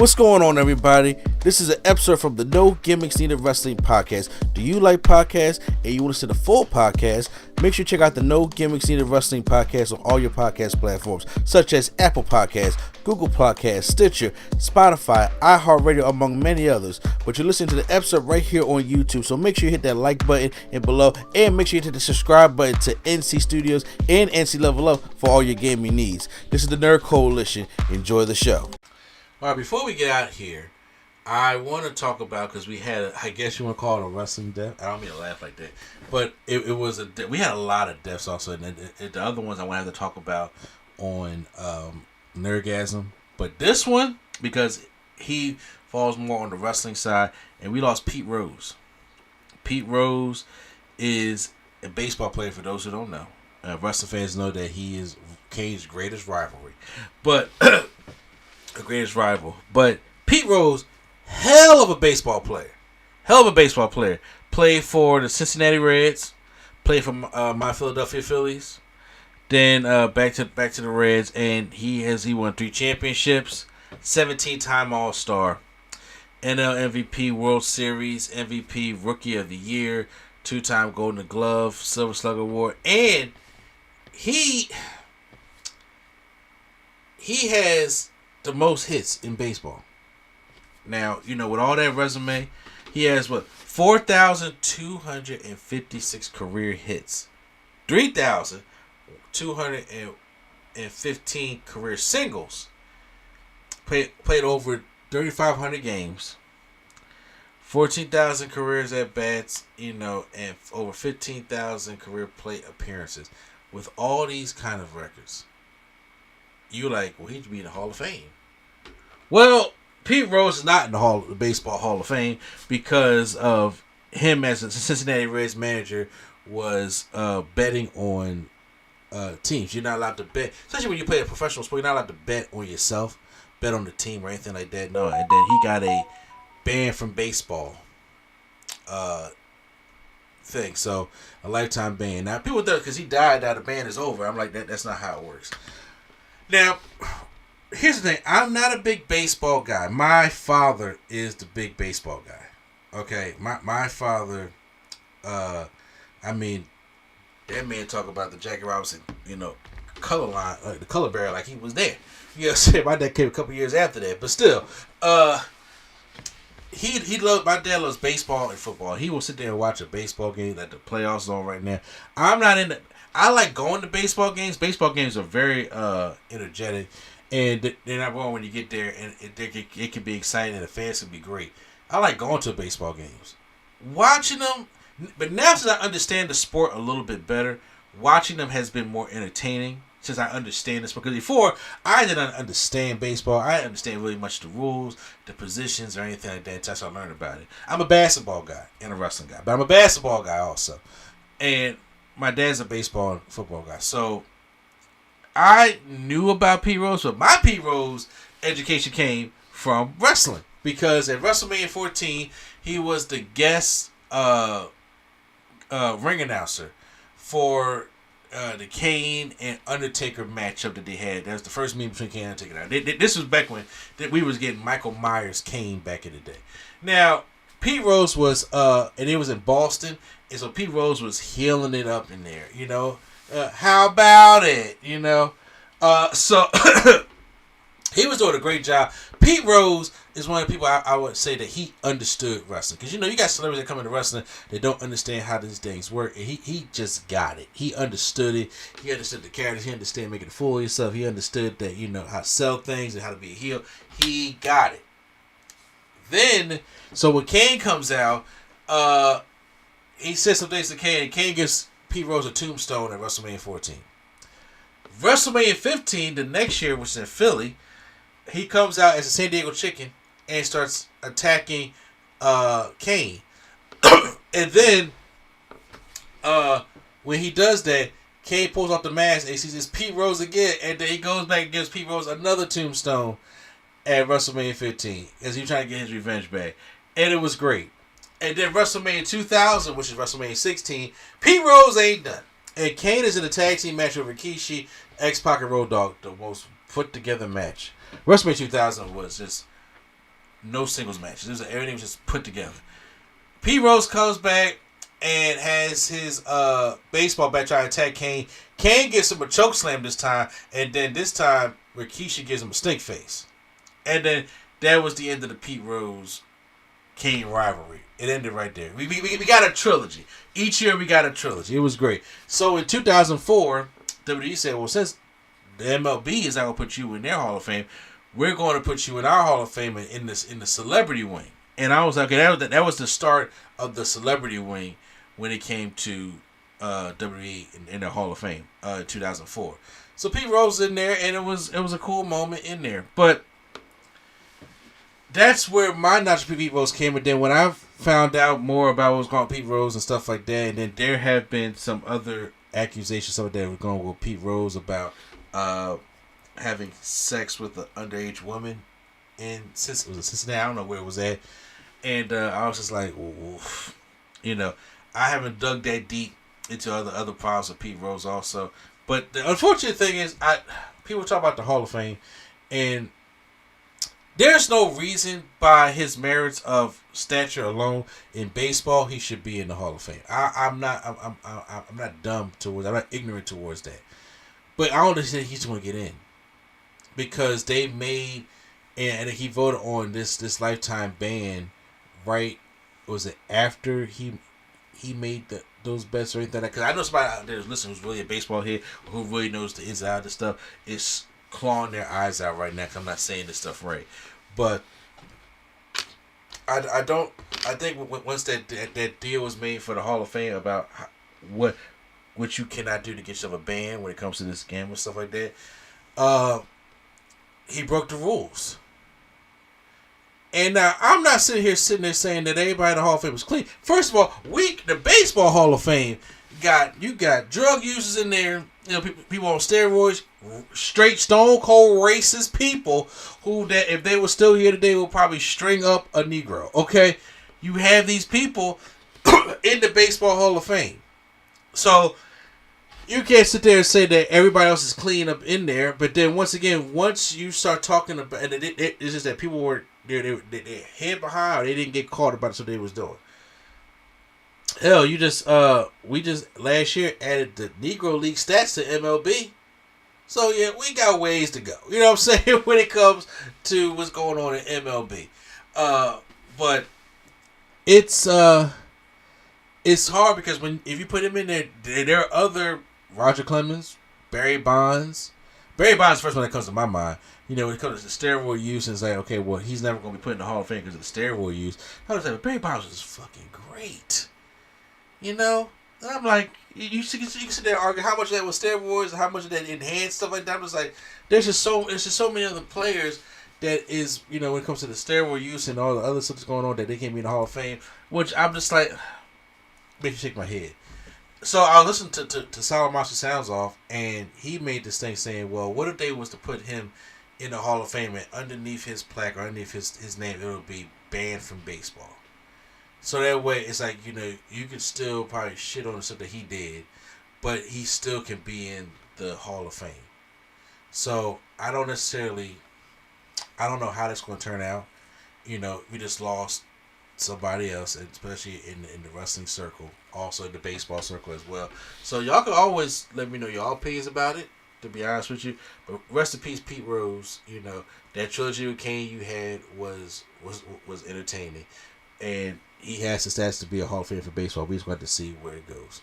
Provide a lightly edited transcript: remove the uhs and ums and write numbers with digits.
What's going on, everybody? This is an episode from the No Gimmicks Needed Wrestling podcast. Do you like podcasts and you want to see the full podcast? Make sure you check out the No Gimmicks Needed Wrestling podcast on all your podcast platforms, such as Apple Podcasts, Google Podcasts, Stitcher, Spotify, iHeartRadio, among many others. But you're listening to the episode right here on YouTube, so make sure you hit that like button and below, and make sure you hit the subscribe button to NC Studios and NC Level Up for all your gaming needs. This is the Nerd Coalition. Enjoy the show. All right, before we get out here, I want to talk about, because we had, I guess you want to call it a wrestling death. I don't mean to laugh like that, but it was we had a lot of deaths also, and the other ones I want to have to talk about on Nerdgasm. But this one, because he falls more on the wrestling side, and we lost Pete Rose. Pete Rose is a baseball player, for those who don't know. Wrestling fans know that he is Kane's greatest rivalry. But... the greatest rival. But Pete Rose, hell of a baseball player. Played for the Cincinnati Reds. Played for my Philadelphia Phillies. Then back to the Reds, and he won 3 championships. 17-time All-Star. NL MVP, World Series MVP, Rookie of the Year, 2-time Golden Glove, Silver Slugger Award, and he has the most hits in baseball. Now, you know, with all that resume, he has 4,256 career hits, 3,215 career singles, played over 3,500 games, 14,000 careers at bats, you know, and over 15,000 career plate appearances. With all these kind of records, you're like, well, he should be in the Hall of Fame. Well, Pete Rose is not in the Baseball Hall of Fame because of him as a Cincinnati Reds manager was betting on teams. You're not allowed to bet, especially when you play a professional sport. You're not allowed to bet on yourself, bet on the team or anything like that. No, and then he got a ban from baseball thing, so a lifetime ban. Now people do, because he died, now the ban is over. I'm like, that's not how it works. Now, here's the thing. I'm not a big baseball guy. My father is the big baseball guy. Okay? My father, I mean, that man talk about the Jackie Robinson, you know, color line, the color barrier, like he was there. You know what I'm saying? My dad came a couple years after that. But still, my dad loves baseball and football. He will sit there and watch a baseball game like the playoffs on right now. I'm not in the... I like going to baseball games. Baseball games are very energetic, and they're not wrong when you get there, and it can be exciting, and the fans can be great. I like going to baseball games. Watching them, but now since I understand the sport a little bit better, watching them has been more entertaining since I understand this. Because before, I didn't understand baseball. I didn't understand really much the rules, the positions, or anything like that until I learned about it. I'm a basketball guy and a wrestling guy, but I'm a basketball guy also. And my dad's a baseball and football guy. So I knew about Pete Rose, but my Pete Rose education came from wrestling. Because at WrestleMania 14, he was the guest ring announcer for the Kane and Undertaker matchup that they had. That was the first meeting between Kane and Undertaker. This was back when we was getting Michael Myers Kane back in the day. Now, Pete Rose was, and it was in Boston, and so Pete Rose was healing it up in there, you know. How about it, you know? So he was doing a great job. Pete Rose is one of the people I would say that he understood wrestling. Because, you know, you got celebrities that come into wrestling that don't understand how these things work. And he just got it. He understood it. He understood the characters. He understood making a fool of yourself. He understood that, you know, how to sell things and how to be a heel. He got it. Then, so when Kane comes out, he says some things to Kane. Kane gives Pete Rose a tombstone at WrestleMania 14. WrestleMania 15, the next year, which is in Philly, he comes out as a San Diego Chicken and starts attacking Kane. And then, when he does that, Kane pulls off the mask and he sees this Pete Rose again, and then he goes back and gives Pete Rose another tombstone at WrestleMania 15 as he's trying to get his revenge back. And it was great. And then WrestleMania 2000, which is WrestleMania 16, Pete Rose ain't done. And Kane is in a tag team match with Rikishi, X-Pac, and Road Dogg, the most put together match. WrestleMania 2000 was just no singles matches. Everything was just put together. Pete Rose comes back and has his baseball bat try to attack Kane. Kane gets him a choke slam this time, and then this time Rikishi gives him a stink face. And then that was the end of the Pete Rose Kane rivalry. It ended right there. We got a trilogy. Each year we got a trilogy. It was great. So in 2004, WWE said, well, since the MLB is not going to put you in their Hall of Fame, we're going to put you in our Hall of Fame in the celebrity wing. And I was like, okay, that was the start of the celebrity wing when it came to WWE in their Hall of Fame in 2004. So Pete Rose in there, and it was a cool moment in there. But that's where my knowledge of Pete Rose came. And then when I found out more about what was going on with Pete Rose and stuff like that, and then there have been some other accusations of that were going with Pete Rose about having sex with an underage woman in Cincinnati. I don't know where it was at. And I was just like, oof. I haven't dug that deep into other problems with Pete Rose also. But the unfortunate thing is, people talk about the Hall of Fame, and there's no reason by his merits of stature alone in baseball he should be in the Hall of Fame. I'm not dumb towards. I'm not ignorant towards that. But I don't understand he's going to get in because they made and he voted on this lifetime ban. Right? Was it after he made those bets or anything like that? Because I know somebody out there listening who's really a baseball head who really knows the inside of this stuff is clawing their eyes out right now because I'm not saying this stuff right. But I think once that deal was made for the Hall of Fame about what you cannot do to get yourself a ban when it comes to this game and stuff like that, he broke the rules. And now I'm not sitting there saying that everybody in the Hall of Fame was clean. First of all, the Baseball Hall of Fame got drug users in there, people on steroids, straight stone cold racist people who that if they were still here today would probably string up a Negro. Okay, you have these people in the Baseball Hall of Fame, so you can't sit there and say that everybody else is clean up in there. But then once you start talking about, and it's just that people were. They head behind, or they didn't get caught about what they was doing. Hell, we just last year added the Negro League stats to MLB. So yeah, we got ways to go. You know what I'm saying when it comes to what's going on in MLB. But it's hard because if you put him in there are other Roger Clemens, Barry Bonds. Barry Bonds is the first one that comes to my mind. When it comes to steroid use, and it's like, okay, well, he's never going to be put in the Hall of Fame because of the steroid use. I was like, Barry Bonds was fucking great. And I'm like, you can sit there and argue how much of that was steroids and how much of that enhanced stuff like that. I'm just like, there's just so many other players that is, when it comes to the steroid use and all the other stuff that's going on that they can't be in the Hall of Fame, which I'm just like, makes me shake my head. So I listened to Solomon Sounds Off, and he made this thing saying, well, what if they was to put him in the Hall of Fame and underneath his plaque or underneath his name, it would be banned from baseball. So that way, it's like, you could still probably shit on the stuff that he did, but he still can be in the Hall of Fame. So I don't know how that's going to turn out. We just lost somebody else, especially in the wrestling circle, also in the baseball circle as well. So y'all can always let me know your opinions about it, to be honest with you. But rest in peace, Pete Rose. That trilogy with Kane you had was entertaining, and he has the stats to be a Hall of Fame for baseball. We just got to see where it goes.